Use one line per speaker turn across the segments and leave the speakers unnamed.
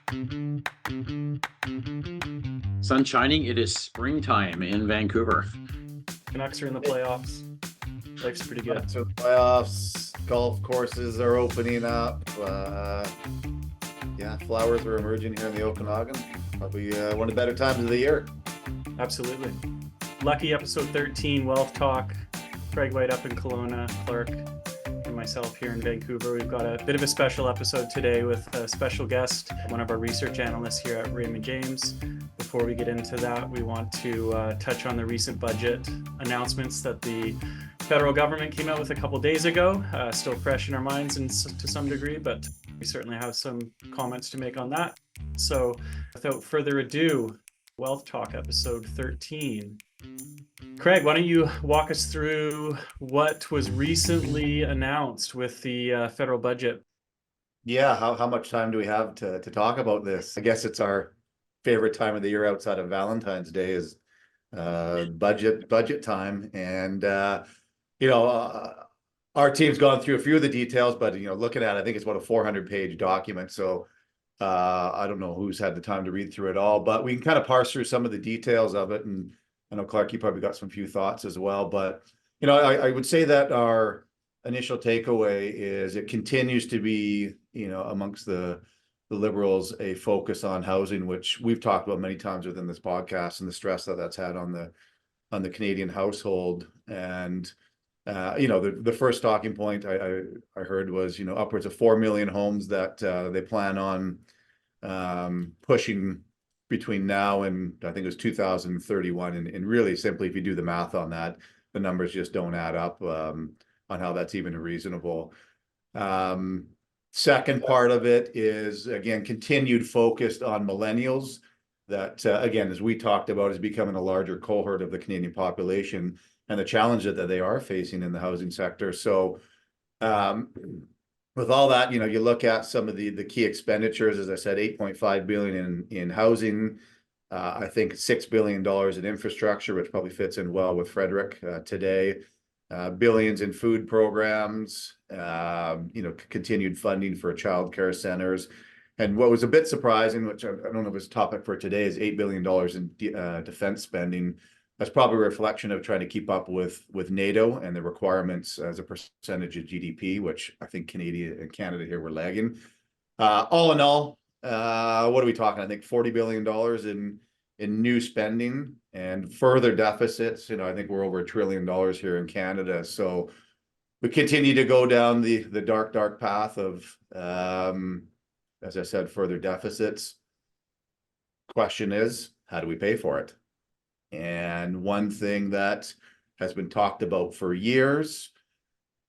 Sun shining. It is springtime in Vancouver.
Canucks are in the playoffs. Life's pretty good.
So playoffs, golf courses are opening up. Yeah, flowers are emerging here in the Okanagan. Probably one of the better times of the year.
Absolutely. Lucky episode 13, Wealth Talk. Craig White up in Kelowna, Clark, and myself here in Vancouver. We've got a bit of a special episode today with a special guest, one of our research analysts here at Raymond James. Before we get into that, we want to touch on the recent budget announcements that the federal government came out with a couple days ago. Still fresh in our minds to some degree, but we certainly have some comments to make on that. So without further ado, Wealth Talk episode 13. Craig, why don't you walk us through what was recently announced with the federal budget?
Yeah, how much time do we have to talk about this? I guess it's our favorite time of the year outside of Valentine's Day is budget time. And, our team's gone through a few of the details, but, looking at it, I think it's about a 400-page document. So I don't know who's had the time to read through it all, but we can kind of parse through some of the details of it. And I know, Clark, you probably got some few thoughts as well. But, I would say that our initial takeaway is it continues to be, amongst the Liberals, a focus on housing, which we've talked about many times within this podcast, and the stress that that's had on the Canadian household. And the first talking point I heard was upwards of 4 million homes that they plan on pushing between now and I think it was 2031. And really simply, if you do the math on that, the numbers just don't add up on how that's even reasonable. Second part of it is, again, continued focus on millennials that, again, as we talked about, is becoming a larger cohort of the Canadian population and the challenge that they are facing in the housing sector. So with all that, you look at some of the key expenditures, as I said, $8.5 billion in housing, I think $6 billion in infrastructure, which probably fits in well with Frederic today. Billions in food programs, continued funding for childcare centers. And what was a bit surprising, which I don't know if it's a topic for today, is $8 billion in defense spending. That's probably a reflection of trying to keep up with NATO and the requirements as a percentage of GDP, which I think Canada here were lagging. All in all, what are we talking? I think $40 billion in new spending and further deficits. I think we're over $1 trillion here in Canada. So we continue to go down the dark path of, as I said, further deficits. Question is, how do we pay for it? And one thing that has been talked about for years,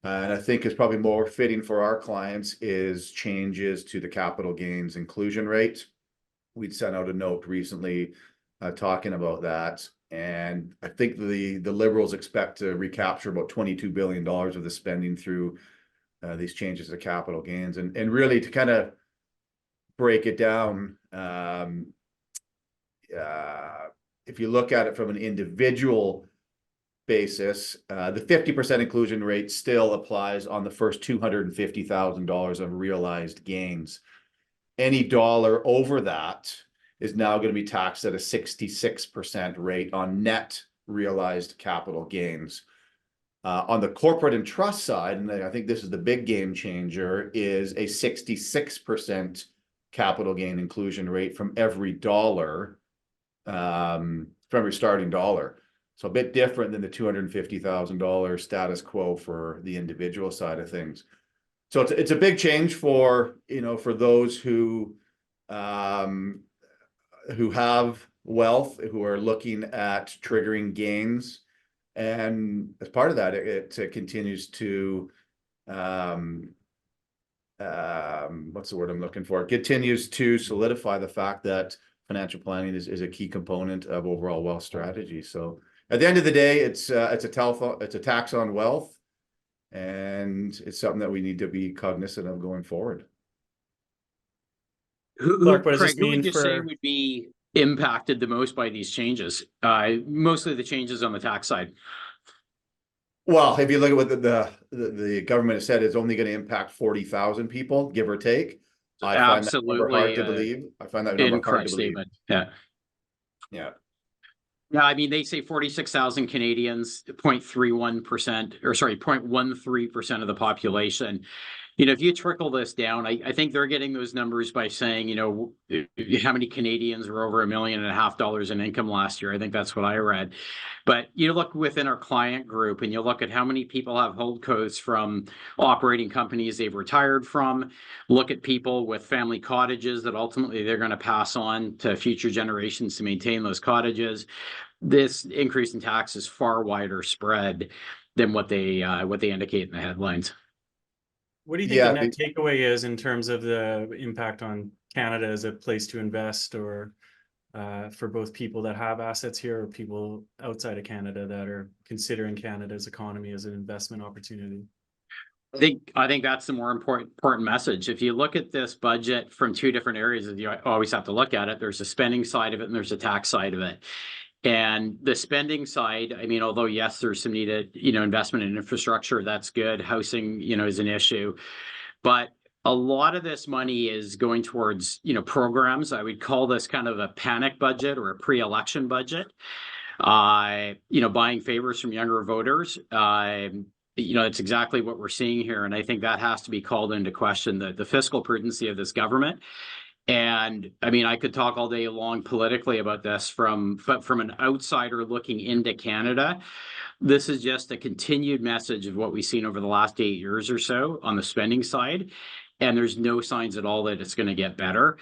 and I think is probably more fitting for our clients, is changes to the capital gains inclusion rate. We'd sent out a note recently talking about that. And I think the Liberals expect to recapture about $22 billion of the spending through these changes to capital gains. And really, to kind of break it down, if you look at it from an individual basis, the 50% inclusion rate still applies on the first $250,000 of realized gains. Any dollar over that is now going to be taxed at a 66% rate on net realized capital gains. On the corporate and trust side, and I think this is the big game changer, is a 66% capital gain inclusion rate from every dollar, from every starting dollar. So a bit different than the $250,000 status quo for the individual side of things. So it's a big change for those who have wealth, who are looking at triggering gains. And as part of that, it continues to, what's the word I'm looking for? It continues to solidify the fact that financial planning is a key component of overall wealth strategy. So at the end of the day, it's a tax on wealth, and it's something that we need to be cognizant of going forward.
Clark, what does
Craig,
this mean
who would you say
for...
would be impacted the most by these changes? Mostly the changes on the tax side.
Well, if you look at what the government has said, it's only going to impact 40,000 people, give or take. I find that number hard
absolutely
to believe. I find that number hard
incorrect
to believe.
statement. Yeah.
Yeah.
Yeah, I mean, they say 46,000 Canadians, 0.31%, or sorry, 0.13% of the population. You know, if you trickle this down, I think they're getting those numbers by saying, you know, how many Canadians were over $1.5 million in income last year. I think that's what I read. But you look within our client group and you look at how many people have holdcos from operating companies they've retired from. Look at people with family cottages that ultimately they're going to pass on to future generations to maintain those cottages. This increase in tax is far wider spread than what they indicate in the headlines.
What do you think the
Yeah.
net takeaway is in terms of the impact on Canada as a place to invest, or for both people that have assets here or people outside of Canada that are considering Canada's economy as an investment opportunity?
I think that's the more important message. If you look at this budget from two different areas, you always have to look at it. There's a spending side of it and there's a tax side of it. And the spending side, I mean, although yes, there's some needed, you know, investment in infrastructure, that's good. Housing, you know, is an issue, but a lot of this money is going towards, you know, programs. I would call this kind of a panic budget or a pre-election budget. You know, buying favors from younger voters. You know, it's exactly what we're seeing here, and I think that has to be called into question, the fiscal prudency of this government. And I mean, I could talk all day long politically about this, but from an outsider looking into Canada, this is just a continued message of what we've seen over the last 8 years or so on the spending side. And there's no signs at all that it's going to get better.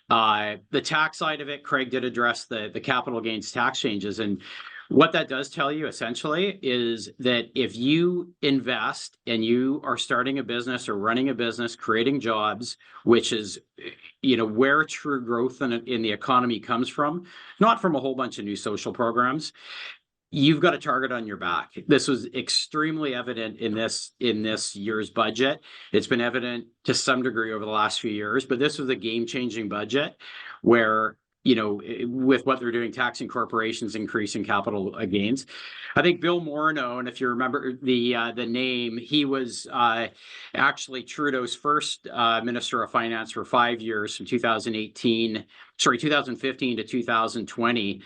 The tax side of it, Craig did address the capital gains tax changes. And what that does tell you essentially is that if you invest and you are starting a business or running a business, creating jobs, which is, you know, where true growth in the economy comes from, not from a whole bunch of new social programs, you've got a target on your back. This was extremely evident in this year's budget. It's been evident to some degree over the last few years, but this was a game-changing budget where, you know, with what they're doing, taxing corporations, increasing capital gains. I think Bill Morneau, and if you remember the name, he was actually Trudeau's first Minister of Finance for 5 years, from 2015 to 2020.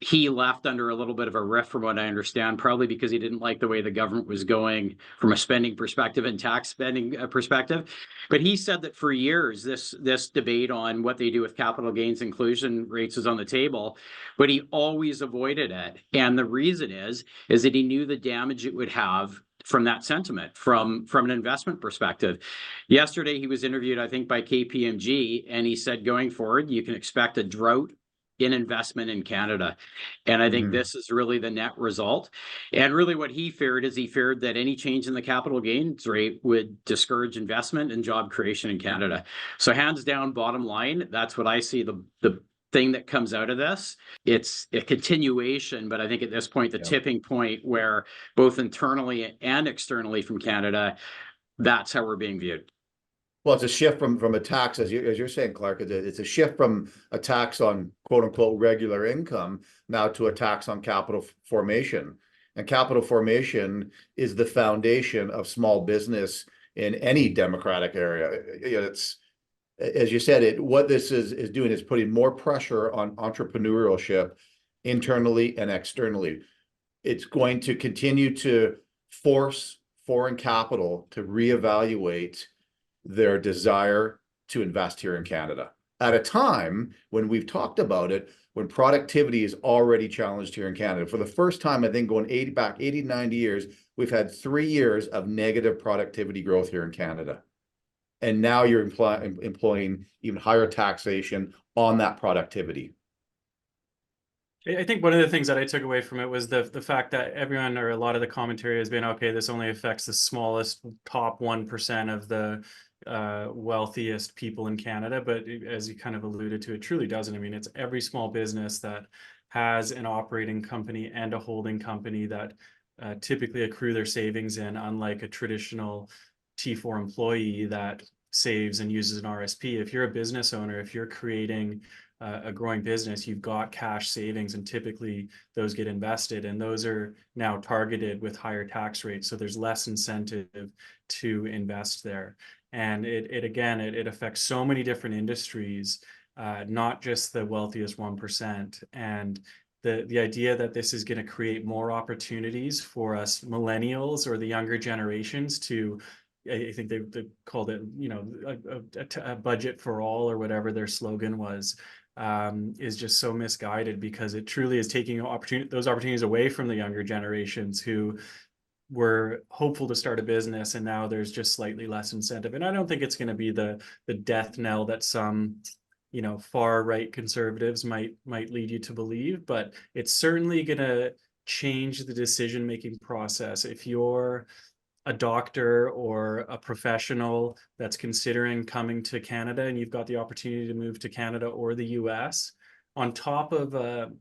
He left under a little bit of a rift, from what I understand, probably because he didn't like the way the government was going from a spending perspective and tax spending perspective. But he said that for years, this debate on what they do with capital gains inclusion rates is on the table, but he always avoided it. And the reason is that he knew the damage it would have from that sentiment, from an investment perspective. Yesterday, he was interviewed, I think, by KPMG, and he said, going forward, you can expect a drought in investment in Canada. And I think this is really the net result. And really what he feared that any change in the capital gains rate would discourage investment and job creation in Canada. So hands down, bottom line, that's what I see the thing that comes out of this. It's a continuation, but I think at this point, the tipping point where both internally and externally from Canada, that's how we're being viewed.
Well, it's a shift from a tax, as you're saying, Clark. It's a shift from a tax on quote unquote regular income now to a tax on capital formation. And capital formation is the foundation of small business in any democratic area. It's, as you said, what this is doing is putting more pressure on entrepreneurship internally and externally. It's going to continue to force foreign capital to reevaluate their desire to invest here in Canada at a time when we've talked about it, when productivity is already challenged here in Canada. For the first time, I think going 80, 90 years, we've had 3 years of negative productivity growth here in Canada. And now you're employing even higher taxation on that productivity.
I think one of the things that I took away from it was the fact that everyone, or a lot of the commentary, has been, okay, this only affects the smallest top 1% of the wealthiest people in Canada. But as you kind of alluded to, it truly doesn't. I mean, it's every small business that has an operating company and a holding company that typically accrue their savings in, unlike a traditional T4 employee that saves and uses an RSP. If you're a business owner, if you're creating a growing business, you've got cash savings, and typically those get invested, and those are now targeted with higher tax rates. So there's less incentive to invest there. And it affects so many different industries, not just the wealthiest 1%. And the idea that this is going to create more opportunities for us millennials or the younger generations to, I think they called it, a budget for all, or whatever their slogan was, is just so misguided, because it truly is taking those opportunities away from the younger generations who were hopeful to start a business, and now there's just slightly less incentive. And I don't think it's going to be the death knell that some far right conservatives might lead you to believe, but it's certainly going to change the decision making process. If you're a doctor or a professional that's considering coming to Canada, and you've got the opportunity to move to Canada or the US, on top of a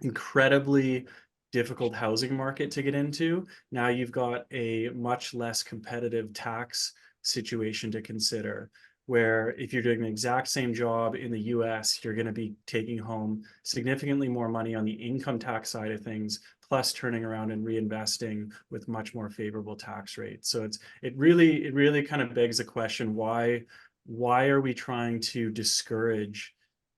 incredibly difficult housing market to get into, now you've got a much less competitive tax situation to consider, where if you're doing the exact same job in the US, you're going to be taking home significantly more money on the income tax side of things, plus turning around and reinvesting with much more favorable tax rates. So it really kind of begs the question, why are we trying to discourage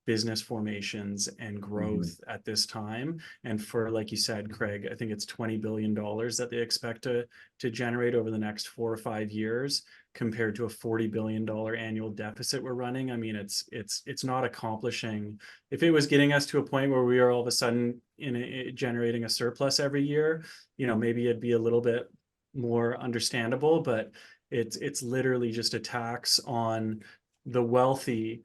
business formations and growth at this time? And for, like you said, Craig, I think it's $20 billion that they expect to generate over the next 4 or 5 years, compared to a $40 billion annual deficit we're running. I mean, it's not accomplishing. If it was getting us to a point where we are all of a sudden generating a surplus every year, maybe it'd be a little bit more understandable, but it's literally just a tax on the wealthy,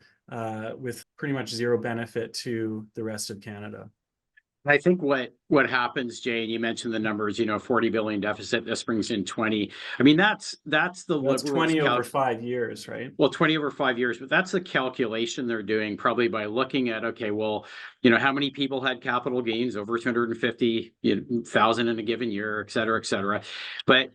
with pretty much zero benefit to the rest of Canada.
I think what happens, Jay, and you mentioned the numbers, 40 billion deficit, this brings in 20. I mean, that's the
That's 20 over 5 years, right?
Well, 20 over 5 years, but that's the calculation they're doing, probably by looking at, okay, well, how many people had capital gains over 250,000 in a given year, et cetera, et cetera. But,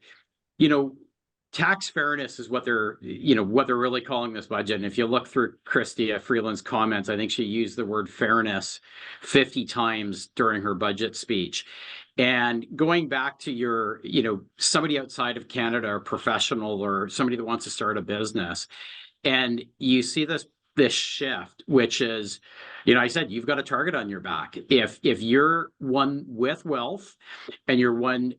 tax fairness is what they're really calling this budget. And if you look through Chrystia Freeland's comments, I think she used the word fairness 50 times during her budget speech. And going back to your, somebody outside of Canada, or professional, or somebody that wants to start a business, and you see this shift, which is, I said, you've got a target on your back. If you're one with wealth, and you're one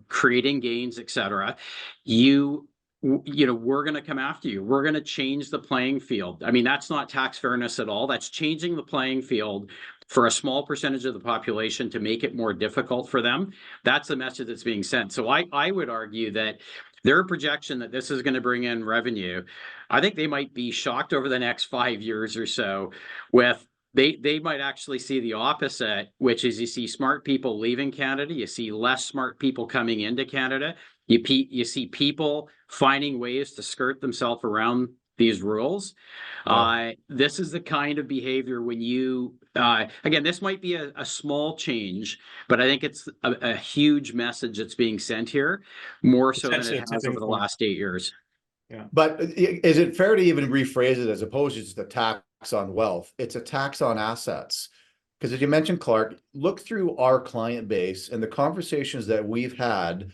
creating gains, etc., we're going to come after you. We're going to change the playing field. I mean, that's not tax fairness at all. That's changing the playing field for a small percentage of the population to make it more difficult for them. That's the message that's being sent. So I would argue that their projection that this is going to bring in revenue, I think they might be shocked over the next 5 years or so with they might actually see the opposite, which is you see smart people leaving Canada, you see less smart people coming into Canada, you see people finding ways to skirt themselves around these rules. Yeah. This is the kind of behavior when you, again, this might be a small change, but I think it's a huge message that's being sent here, more so than it has over the last 8 years.
Yeah. But is it fair to even rephrase it as opposed to just a tax on wealth? It's a tax on assets. Because as you mentioned, Clark, look through our client base and the conversations that we've had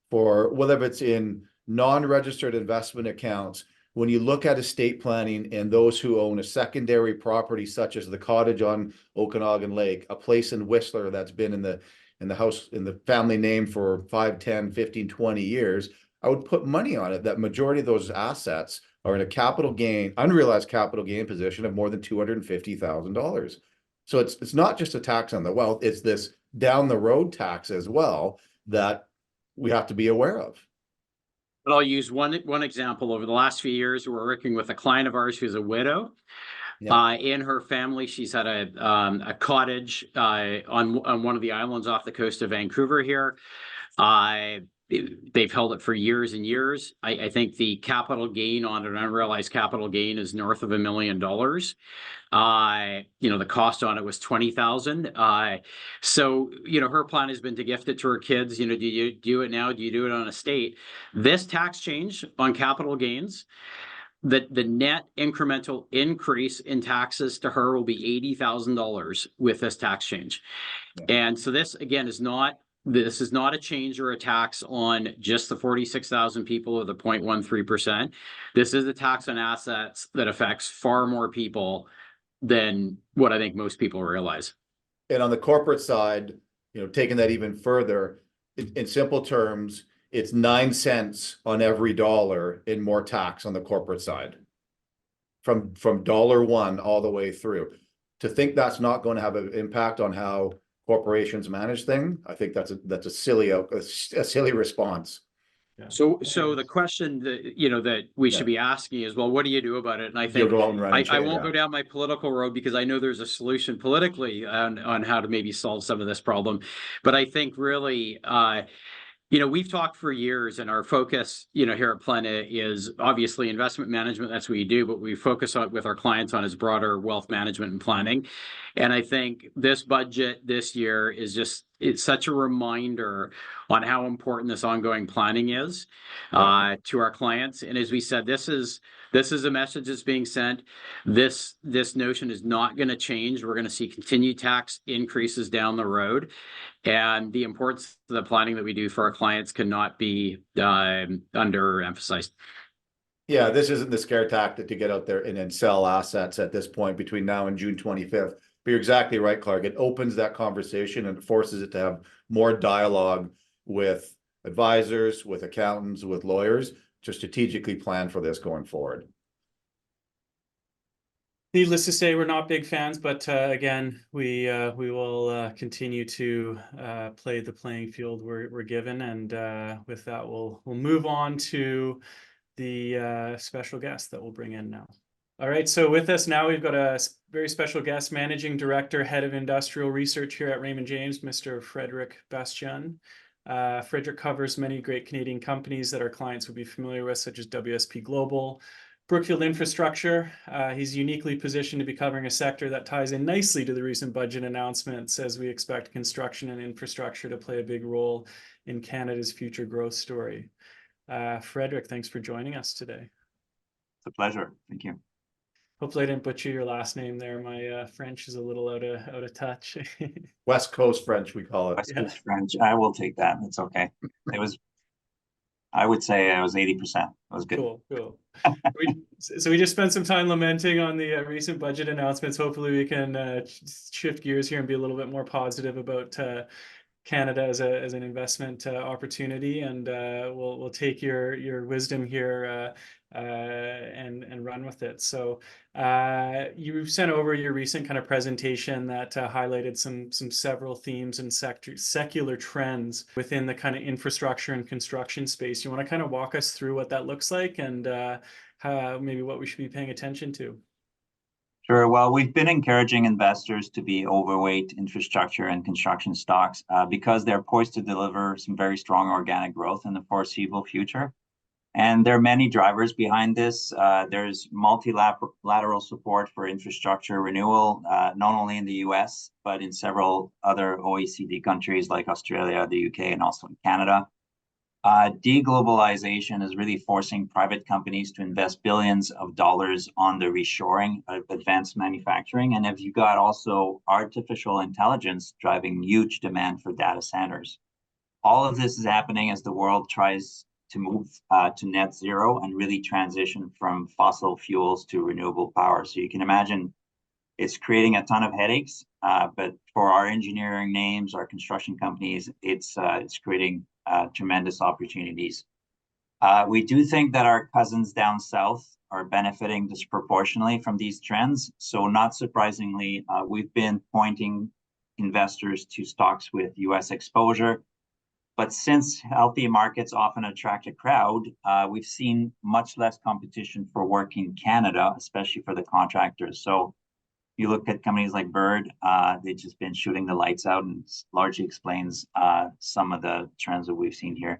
for whether it's in non-registered investment accounts, when you look at estate planning and those who own a secondary property, such as the cottage on Okanagan Lake, a place in Whistler that's been in the house, in the family name for 5, 10, 15, 20 years, I would put money on it that majority of those assets are in a capital gain, unrealized capital gain position of more than $250,000. So it's not just a tax on the wealth, it's this down the road tax as well that we have to be aware of.
But I'll use one example. Over the last few years, we're working with a client of ours who's a widow. Yeah. In her family, she's had a cottage on one of the islands off the coast of Vancouver here. They've held it for years and years. I think the capital gain on an unrealized capital gain is north of $1 million. The cost on it was $20,000. So, her plan has been to gift it to her kids. Do you do it now? Do you do it on estate? This tax change on capital gains, the net incremental increase in taxes to her will be $80,000 with this tax change. Yeah. And so this, again, is not this is not a change or a tax on just the 46,000 people or the 0.13%. This is a tax on assets that affects far more people than what I think most people realize.
And on the corporate side, taking that even further, in simple terms, it's 9 cents on every dollar in more tax on the corporate side. From $1 all the way through. To think that's not going to have an impact on how corporations manage things, I think that's a silly response.
Yeah.
So the question that that we should be asking is, well, what do you do about it? And I think I won't go down my political road, because I know there's a solution politically on how to maybe solve some of this problem. But I think really, we've talked for years, and our focus, here at Plena is obviously investment management. That's what we do, but we focus on with our clients on is broader wealth management and planning. And I think this budget this year is it's such a reminder on how important this ongoing planning is to our clients. And as we said, this is a message that's being sent. This notion is not going to change. We're going to see continued tax increases down the road. And the importance of the planning that we do for our clients cannot be underemphasized.
Yeah, this isn't the scare tactic to get out there and then sell assets at this point between now and June 25th. But you're exactly right, Clark. It opens that conversation and forces it to have more dialogue with advisors, with accountants, with lawyers to strategically plan for this going forward.
Needless to say, we're not big fans, but again, we will continue to play the playing field we're given, and with that, we'll move on to the special guest that we'll bring in now. All right, so with us now, we've got a very special guest, Managing Director, Head of Industrial Research here at Raymond James, Mr. Frederic Bastien. Frederic covers many great Canadian companies that our clients would be familiar with, such as WSP Global, Brookfield Infrastructure. He's uniquely positioned to be covering a sector that ties in nicely to the recent budget announcements, as we expect construction and infrastructure to play a big role in Canada's future growth story. Frederic, thanks for joining us today.
It's a pleasure. Thank you.
Hopefully I didn't butcher your last name there. My French is a little out of touch.
West Coast French, we call it.
West Coast French. I will take that. It's okay. I would say I was 80%. That was good.
Cool. So we just spent some time lamenting on the recent budget announcements. Hopefully we can shift gears here and be a little bit more positive about Canada as an investment opportunity, and we'll take your wisdom here and run with it. So you sent over your recent kind of presentation that highlighted some several themes and secular trends within the kind of infrastructure and construction space. You want to kind of walk us through what that looks like, and maybe what we should be paying attention to?
Sure. Well, we've been encouraging investors to be overweight infrastructure and construction stocks because they're poised to deliver some very strong organic growth in the foreseeable future. And there are many drivers behind this. There's multilateral support for infrastructure renewal, not only in the US, but in several other OECD countries like Australia, the UK, and also in Canada. Deglobalization is really forcing private companies to invest billions of dollars on the reshoring of advanced manufacturing. And if you got also artificial intelligence driving huge demand for data centers. All of this is happening as the world tries to move to net zero and really transition from fossil fuels to renewable power. So you can imagine it's creating a ton of headaches, but for our engineering names, our construction companies, it's creating tremendous opportunities. We do think that our cousins down south are benefiting disproportionately from these trends. So not surprisingly, we've been pointing investors to stocks with US exposure. But since healthy markets often attract a crowd, we've seen much less competition for work in Canada, especially for the contractors. So you look at companies like Bird, they've just been shooting the lights out, and largely explains some of the trends that we've seen here.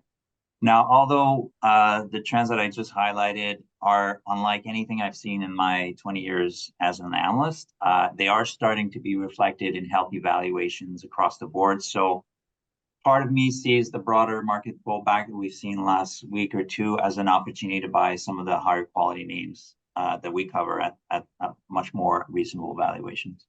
Now, although the trends that I just highlighted are unlike anything I've seen in my 20 years as an analyst, they are starting to be reflected in healthy valuations across the board. So part of me sees the broader market pullback that we've seen last week or two as an opportunity to buy some of the higher quality names that we cover at much more reasonable valuations.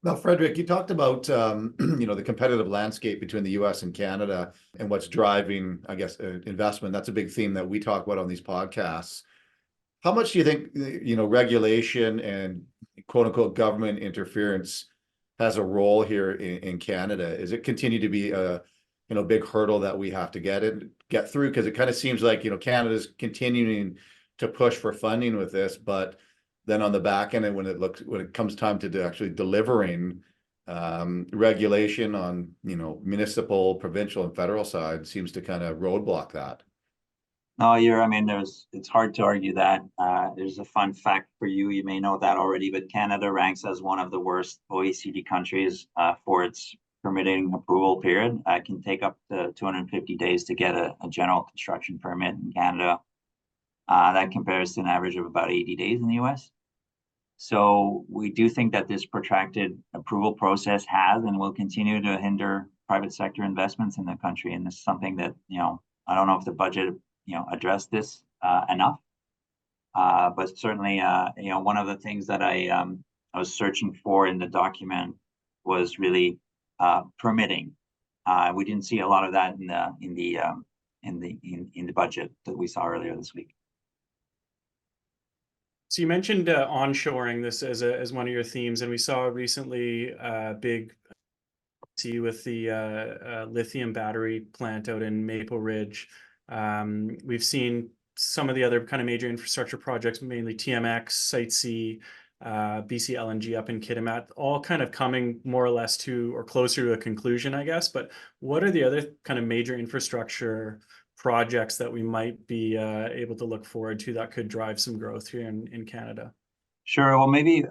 Now, Frederic, you talked about the competitive landscape between the U.S. and Canada and what's driving, I guess, investment. That's a big theme that we talk about on these podcasts. How much do you think regulation and quote unquote government interference has a role here in Canada? Is it continue to be a big hurdle that we have to get through? Because it kind of seems like Canada's continuing to push for funding with this, but then on the back end, and when it comes time to actually delivering regulation on municipal, provincial, and federal side, seems to kind of roadblock that.
No, it's hard to argue that. There's a fun fact for you. You may know that already, but Canada ranks as one of the worst OECD countries for its permitting approval period. It can take up to 250 days to get a general construction permit in Canada. That compares to an average of about 80 days in the US. So we do think that this protracted approval process has and will continue to hinder private sector investments in the country. And this is something that, I don't know if the budget, addressed this enough. But certainly, one of the things that I was searching for in the document was really permitting. We didn't see a lot of that in the budget that we saw earlier this week.
So you mentioned onshoring this as one of your themes, and we saw recently big with the lithium battery plant out in Maple Ridge. We've seen some of the other kind of major infrastructure projects, mainly TMX, Site C, BC LNG up in Kitimat, all kind of coming more or less to or closer to a conclusion, I guess. But what are the other kind of major infrastructure projects that we might be able to look forward to that could drive some growth here in Canada?
Sure. Well, maybe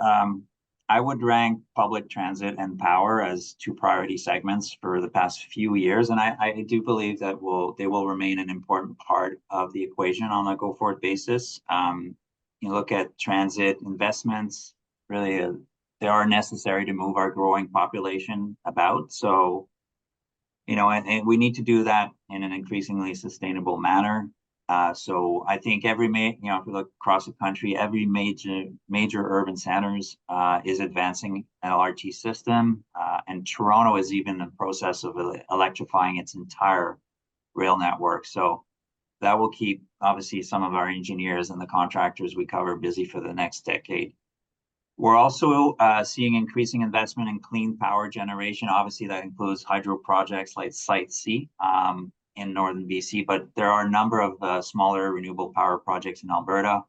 I would rank public transit and power as two priority segments for the past few years. And I do believe that they will remain an important part of the equation on a go-forward basis. You look at transit investments, really, they are necessary to move our growing population about. So, and we need to do that in an increasingly sustainable manner. So I think if you look across the country, every major urban centers is advancing an LRT system, and Toronto is even in the process of electrifying its entire rail network. So that will keep, obviously, some of our engineers and the contractors we cover busy for the next decade. We're also seeing increasing investment in clean power generation. Obviously, that includes hydro projects like Site C in northern BC, but there are a number of smaller renewable power projects in Alberta.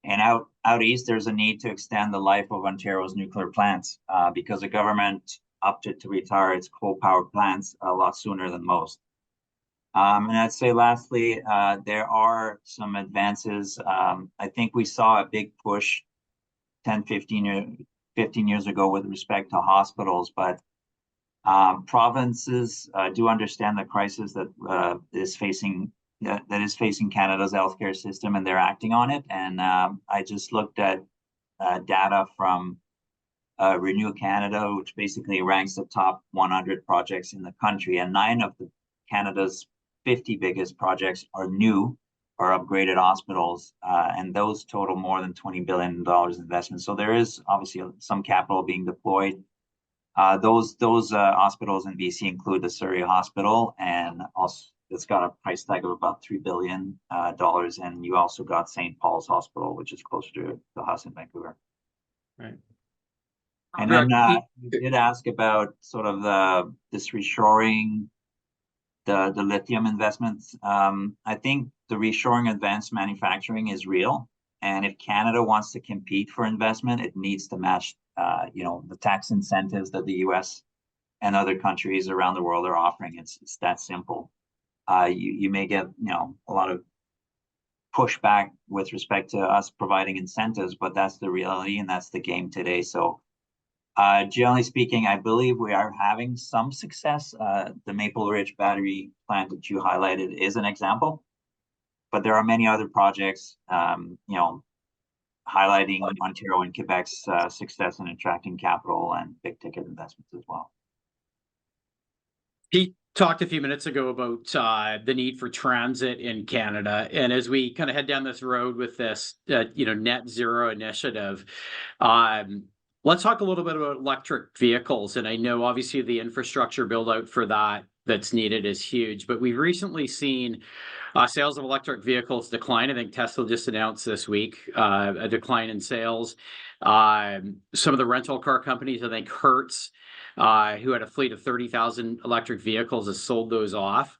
And out east, there's a need to extend the life of Ontario's nuclear plants because the government opted to retire its coal-powered plants a lot sooner than most. And I'd say lastly, there are some advances. I think we saw a big push 15 years ago with respect to hospitals, but provinces do understand the crisis that is facing Canada's healthcare system, and they're acting on it. And I just looked at data from Renew Canada, which basically ranks the top 100 projects in the country, and 9 of Canada's 50 biggest projects are new or upgraded hospitals, and those total more than $20 billion investment. So there is obviously some capital being deployed. Those hospitals in BC include the Surrey Hospital, and also it's got a price tag of about $3 billion. And you also got St. Paul's Hospital, which is closer to the us in Vancouver.
Right.
And then you did ask about sort of this reshoring, the lithium investments. I think the reshoring advanced manufacturing is real. And if Canada wants to compete for investment, it needs to match, the tax incentives that the US and other countries around the world are offering. It's that simple. You may get, a lot of pushback with respect to us providing incentives, but that's the reality and that's the game today. So generally speaking, I believe we are having some success. The Maple Ridge battery plant that you highlighted is an example, but there are many other projects, highlighting Ontario and Quebec's success in attracting capital and big ticket investments as well.
Pete talked a few minutes ago about the need for transit in Canada, and as we kind of head down this road with this, net zero initiative, Let's talk a little bit about electric vehicles. And I know obviously the infrastructure build out for that's needed is huge, but we've recently seen sales of electric vehicles decline. I think Tesla just announced this week a decline in sales. Some of the rental car companies, I think Hertz, who had a fleet of 30,000 electric vehicles, has sold those off.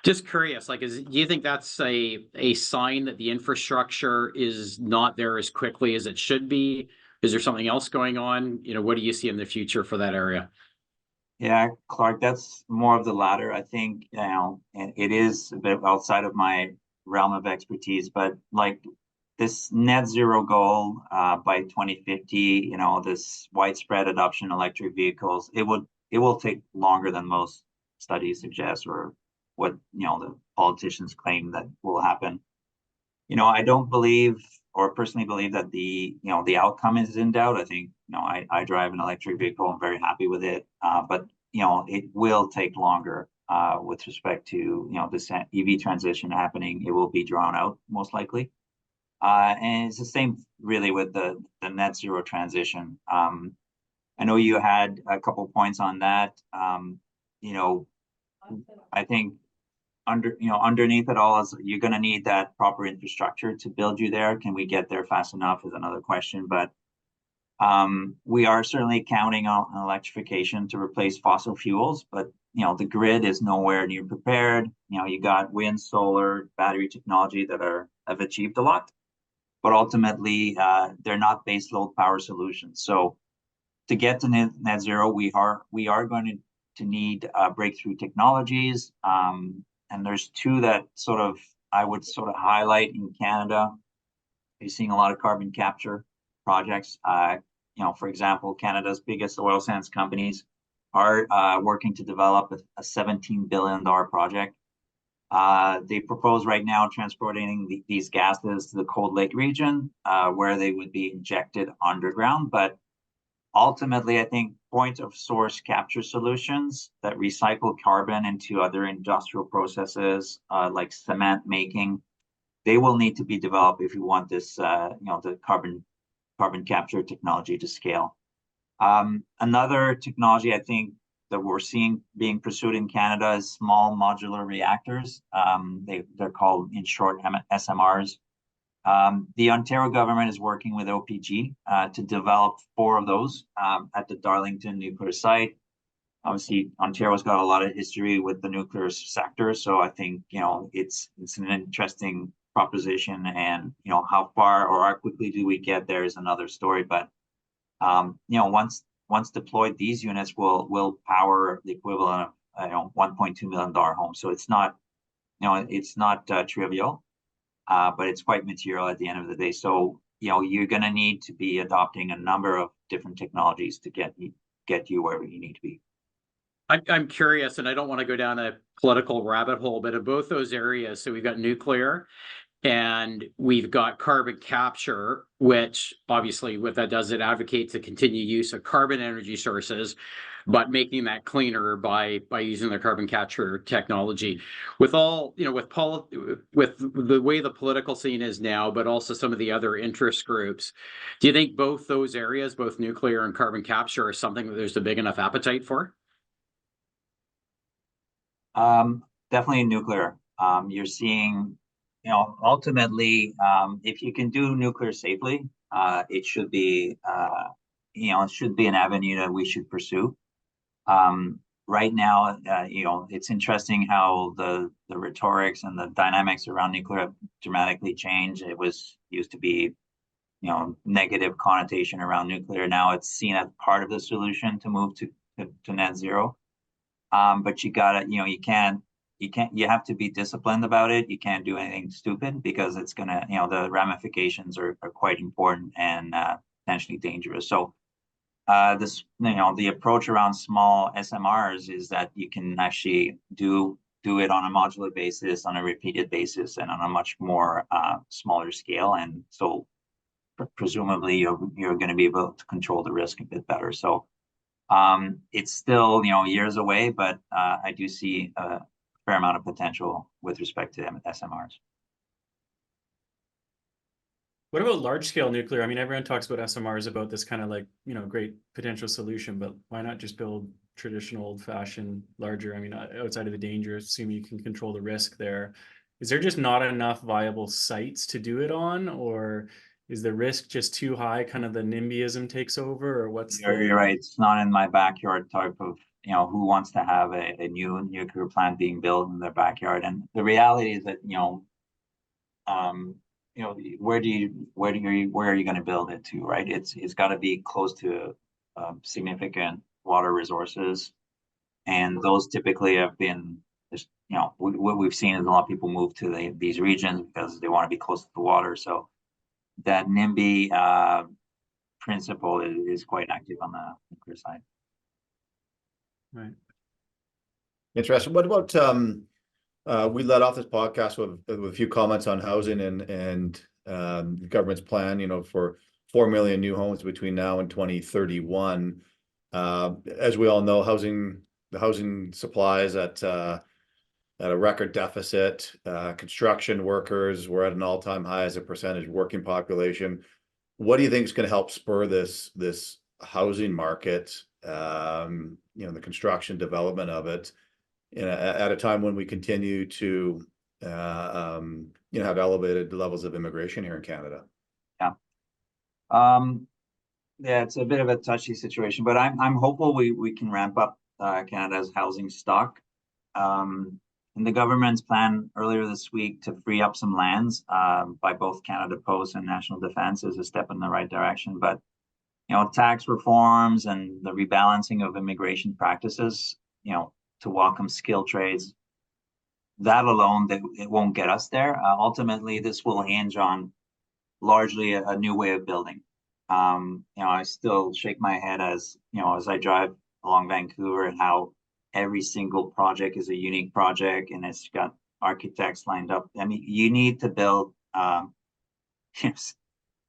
Just curious, like, do you think that's a sign that the infrastructure is not there as quickly as it should be? Is there something else going on? What do you see in the future for that area?
Yeah, Clark, that's more of the latter. I think, and it is a bit outside of my realm of expertise, but like this net zero goal by 2050, this widespread adoption of electric vehicles, it will take longer than most studies suggest, or what, the politicians claim that will happen. I don't believe, or personally believe, that the outcome is in doubt. I think, I drive an electric vehicle. I'm very happy with it. But, it will take longer with respect to, this EV transition happening. It will be drawn out most likely. And it's the same really with the net zero transition. I know you had a couple points on that. I think underneath it all is you're going to need that proper infrastructure to build you there. Can we get there fast enough is another question, but we are certainly counting on electrification to replace fossil fuels, but the grid is nowhere near prepared. You got wind, solar, battery technology that have achieved a lot, but ultimately they're not base load power solutions. So to get to net zero, we are going to need breakthrough technologies. And there's two that I would highlight in Canada. You're seeing a lot of carbon capture projects. For example, Canada's biggest oil sands companies are working to develop a $17 billion project. They propose right now transporting these gases to the Cold Lake region, where they would be injected underground. But ultimately, I think point of source capture solutions that recycle carbon into other industrial processes, like cement making, they will need to be developed if you want this, the carbon capture technology to scale. Another technology I think that we're seeing being pursued in Canada is small modular reactors. They're called, in short, SMRs. The Ontario government is working with OPG to develop 4 of those at the Darlington nuclear site. Obviously, Ontario's got a lot of history with the nuclear sector, so I think it's an interesting proposition. And how far or how quickly do we get there is another story. But once deployed, these units will power the equivalent of $1.2 million home. So it's not trivial. But it's quite material at the end of the day. So, you're going to need to be adopting a number of different technologies to get you wherever you need to be.
I'm curious, and I don't want to go down a political rabbit hole, but in both those areas, so we've got nuclear and we've got carbon capture, which obviously what that does, it advocates the continued use of carbon energy sources, but making that cleaner by using the carbon capture technology. With all, with the way the political scene is now, but also some of the other interest groups, do you think both those areas, both nuclear and carbon capture, are something that there's a big enough appetite for?
Definitely nuclear. You're seeing, ultimately, if you can do nuclear safely, it should be, it should be an avenue that we should pursue. Right now, it's interesting how the rhetorics and the dynamics around nuclear have dramatically changed. It used to be, negative connotation around nuclear. Now it's seen as part of the solution to move to net zero. But you gotta, you have to be disciplined about it. You can't do anything stupid, because it's gonna, the ramifications are quite important and potentially dangerous. So the approach around small SMRs is that you can actually do it on a modular basis, on a repeated basis, and on a much more smaller scale. And so presumably you're going to be able to control the risk a bit better. So it's still, years away, but I do see a fair amount of potential with respect to SMRs.
What about large scale nuclear? I mean, everyone talks about SMRs, about this kind of like, great potential solution, but why not just build traditional old fashioned larger? I mean, outside of the danger, assuming you can control the risk there, is there just not enough viable sites to do it on, or is the risk just too high? Kind of the NIMBYism takes over, or what's
You're right. It's not in my backyard type of, who wants to have a new nuclear plant being built in their backyard? And the reality is that, um, where are you going to build it to, right? It's got to be close to significant water resources, and those typically have been just, what we've seen is a lot of people move to these regions because they want to be close to the water. So that NIMBY principle is quite active on the nuclear side.
right?
Interesting. What about we led off this podcast with a few comments on housing and the government's plan, for 4 million new homes between now and 2031. As we all know, the housing supply is at a record deficit. Construction workers were at an all-time high as a percentage of working population. What do you think is going to help spur this housing market? The construction development of it, at a time when we continue to have elevated levels of immigration here in Canada.
Yeah. Yeah, it's a bit of a touchy situation, but I'm hopeful we can ramp up Canada's housing stock. And the government's plan earlier this week to free up some lands by both Canada Post and National Defence is a step in the right direction. But tax reforms and the rebalancing of immigration practices, to welcome skilled trades, that alone, it won't get us there. Ultimately, this will hinge on largely a new way of building. I still shake my head as I drive along Vancouver, and how every single project is a unique project and it's got architects lined up. I mean, you need to build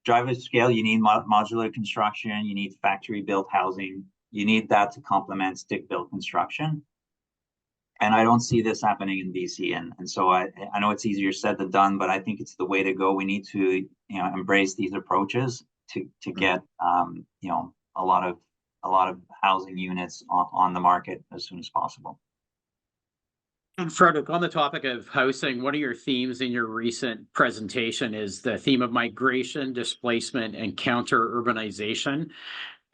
drive at scale. You need modular construction. You need factory built housing. You need that to complement stick built construction. And I don't see this happening in BC. And so I know it's easier said than done, but I think it's the way to go. We need to embrace these approaches to get a lot of housing units on the market as soon as possible.
And Frederic, on the topic of housing, one of your themes in your recent presentation is the theme of migration, displacement, and counter-urbanization.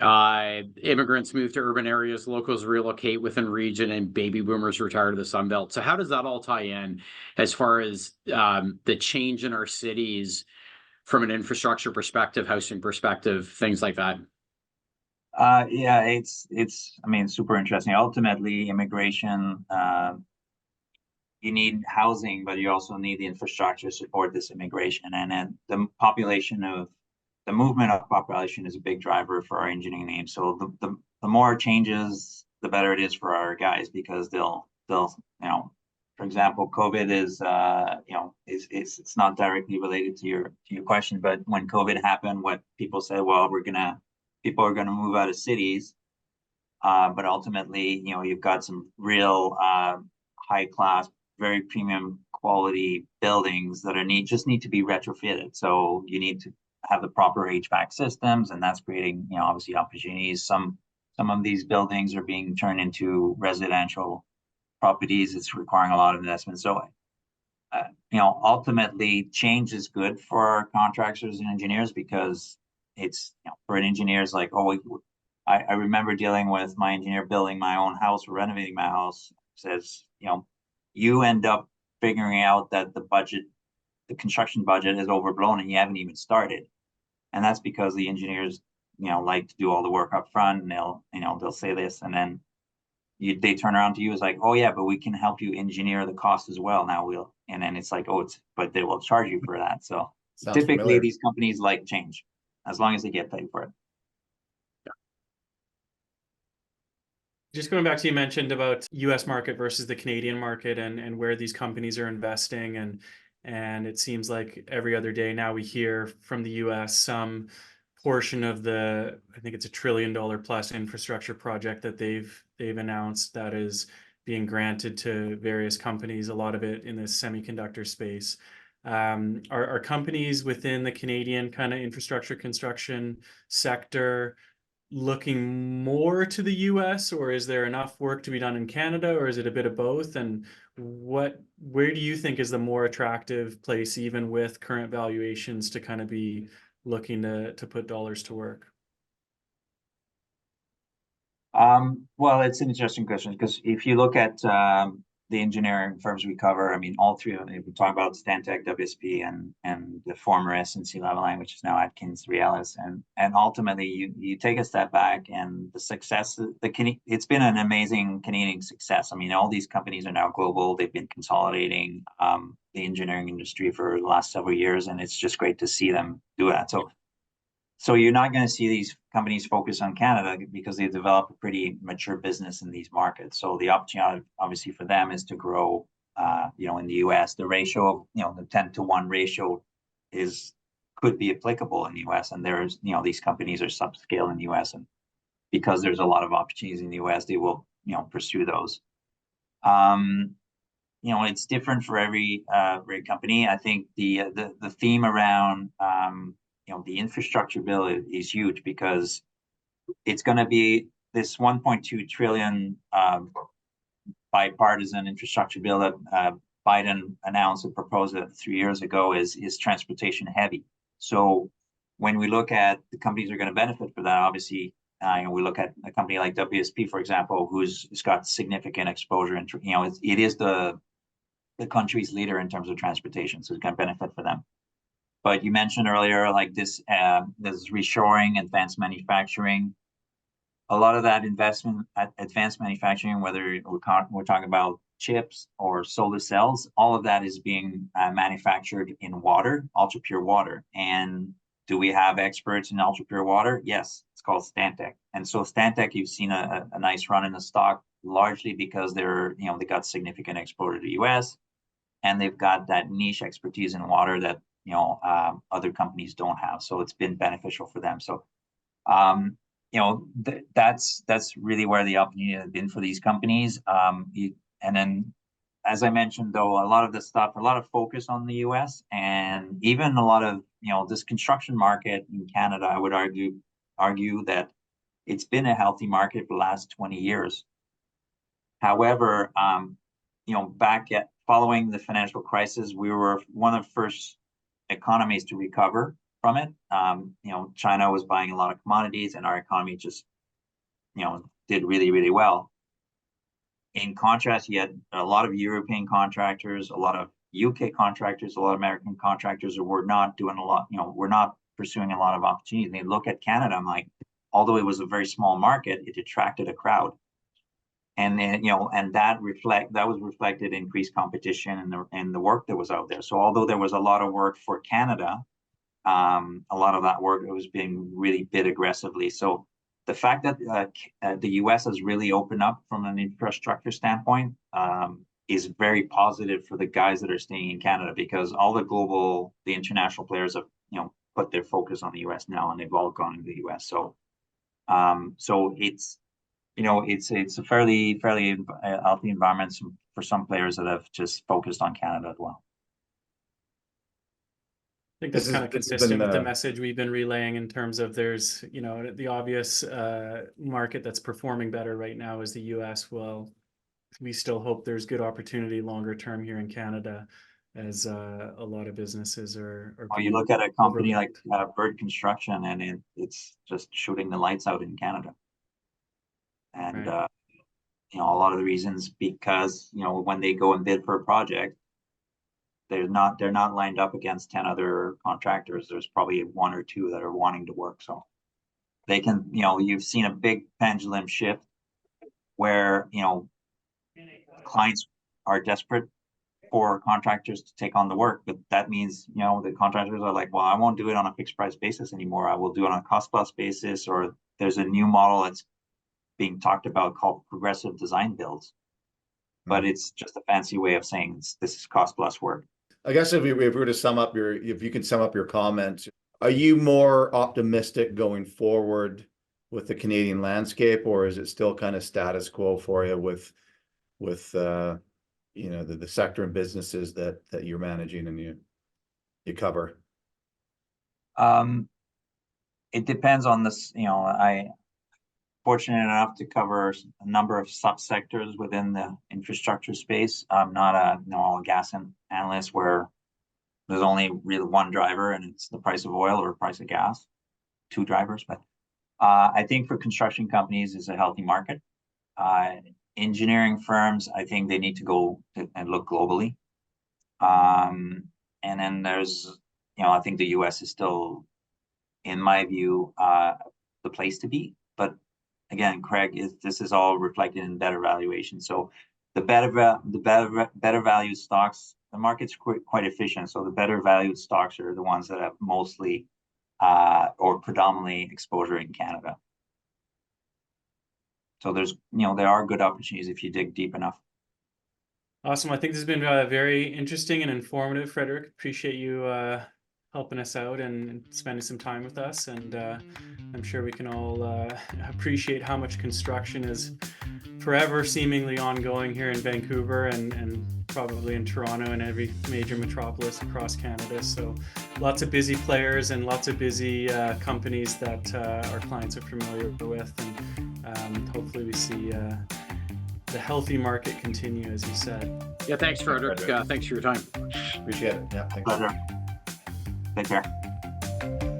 Immigrants move to urban areas, locals relocate within region, and baby boomers retire to the Sun Belt. So how does that all tie in as far as the change in our cities from an infrastructure perspective, housing perspective, things like that?
Yeah, it's super interesting. Ultimately, immigration, you need housing, but you also need the infrastructure to support this immigration. And then the movement of population is a big driver for our engineering name. So the more changes, the better it is for our guys, because they'll for example, COVID is it's not directly related to your question, but when COVID happened, what people said, well, people are gonna move out of cities, but ultimately, you've got some real high class, very premium quality buildings that just need to be retrofitted. So you need to have the proper HVAC systems, and that's creating obviously opportunities. Some of these buildings are being turned into residential properties. It's requiring a lot of investment. So ultimately, change is good for our contractors and engineers, because it's for an engineer, it's like, I remember dealing with my engineer building my own house or renovating my house. Says, you end up figuring out that the construction budget is overblown and you haven't even started. And that's because the engineers, like to do all the work up front, and they'll say this, and then they turn around to you as like, oh yeah, but we can help you engineer the cost as well. And then it's like, but they will charge you for that. So
Sounds
typically
familiar.
these companies like change, as long as they get paid for it.
Just going back to, you mentioned about US market versus the Canadian market, and where these companies are investing, and it seems like every other day now we hear from the US some portion of I think it's $1 trillion plus infrastructure project that they've announced that is being granted to various companies, a lot of it in the semiconductor space. Are companies within the Canadian kind of infrastructure construction sector looking more to the US, or is there enough work to be done in Canada, or is it a bit of both? And where do you think is the more attractive place, even with current valuations, to kind of be looking to put dollars to work?
Well, it's an interesting question because if you look at the engineering firms we cover, I mean, all three of them, we talk about Stantec, WSP, and the former S&C Leveline, which is now Atkins Realis, and ultimately you take a step back and the success, it's been an amazing Canadian success. I mean, all these companies are now global. They've been consolidating the engineering industry for the last several years, and it's just great to see them do that. So you're not going to see these companies focus on Canada because they develop a pretty mature business in these markets. So the opportunity, obviously, for them is to grow, in the US. The ratio of, the 10-to-1 ratio could be applicable in the US. And there's, these companies are subscale in the US. And because there's a lot of opportunities in the US, they will, pursue those. It's different for every company. I think the theme around the infrastructure bill is huge because it's going to be this 1.2 trillion bipartisan infrastructure bill that Biden announced and proposed 3 years ago is transportation heavy. So when we look at the companies that are going to benefit for that, obviously, we look at a company like WSP, for example, who's got significant exposure. It is the country's leader in terms of transportation, so it's going to benefit for them. But you mentioned earlier, like this reshoring, advanced manufacturing. A lot of that investment at advanced manufacturing, whether we're talking about chips or solar cells, all of that is being manufactured in water, ultra pure water. And do we have experts in ultra pure water? Yes, it's called Stantec. And so Stantec, you've seen a nice run in the stock, largely because they got significant exposure to the US, and they've got that niche expertise in water that other companies don't have. So it's been beneficial for them. So, that's really where the opportunity has been for these companies. And then, as I mentioned, though, a lot of focus on the US, and even a lot of, this construction market in Canada, I would argue that it's been a healthy market for the last 20 years. However, following the financial crisis, we were one of the first economies to recover from it. China was buying a lot of commodities, and our economy just, did really, really well. In contrast, you had a lot of European contractors, a lot of UK contractors, a lot of American contractors who were not doing a lot, were not pursuing a lot of opportunities. And they look at Canada, I'm like, although it was a very small market, it attracted a crowd. And then, and that was reflected in increased competition and the work that was out there. So although there was a lot of work for Canada, a lot of that work was being really bid aggressively. So the fact that the US has really opened up from an infrastructure standpoint is very positive for the guys that are staying in Canada, because all the international players have, put their focus on the US now, and they've all gone to the US. So, it's a fairly healthy environment for some players that have just focused on Canada as well.
I think that's kind of consistent with the message we've been relaying in terms of there's, the obvious market that's performing better right now is the US. Well, we still hope there's good opportunity longer term here in Canada, as a lot of businesses are
you look at a company like Bird Construction, and it's just shooting the lights out in Canada. And, right. A lot of the reasons, because, when they go and bid for a project, they're not lined up against 10 other contractors. There's probably one or two that are wanting to work. So they can, you've seen a big pendulum shift where, clients are desperate for contractors to take on the work, but that means, the contractors are like, well, I won't do it on a fixed price basis anymore. I will do it on a cost plus basis, or there's a new model that's being talked about called progressive design builds, but it's just a fancy way of saying this is cost plus work.
I guess if we were to if you can sum up your comments, are you more optimistic going forward with the Canadian landscape, or is it still kind of status quo for you with the sector and businesses that you're managing? And you cover?
It depends on this, I fortunate enough to cover a number of subsectors within the infrastructure space. I'm not a oil and gas analyst where there's only really one driver and it's the price of oil or price of gas, two drivers. But I think for construction companies is a healthy market. Engineering firms, I think they need to go and look globally. And then there's, I think the US is still, in my view, the place to be. But again, Craig, this is all reflected in better valuation. So the better valued stocks, the market's quite efficient. So the better valued stocks are the ones that have mostly or predominantly exposure in Canada. So there's, there are good opportunities if you dig deep enough.
Awesome. I think this has been very interesting and informative, Frederic. Appreciate you helping us out and spending some time with us. And I'm sure we can all appreciate how much construction is forever seemingly ongoing here in Vancouver and probably in Toronto and every major metropolis across Canada. So lots of busy players and lots of busy companies that our clients are familiar with. And hopefully we see the healthy market continue, as you said.
Yeah, thanks, Frederic. Thanks for your time.
Appreciate it. Yeah, thanks.
Pleasure. Take care.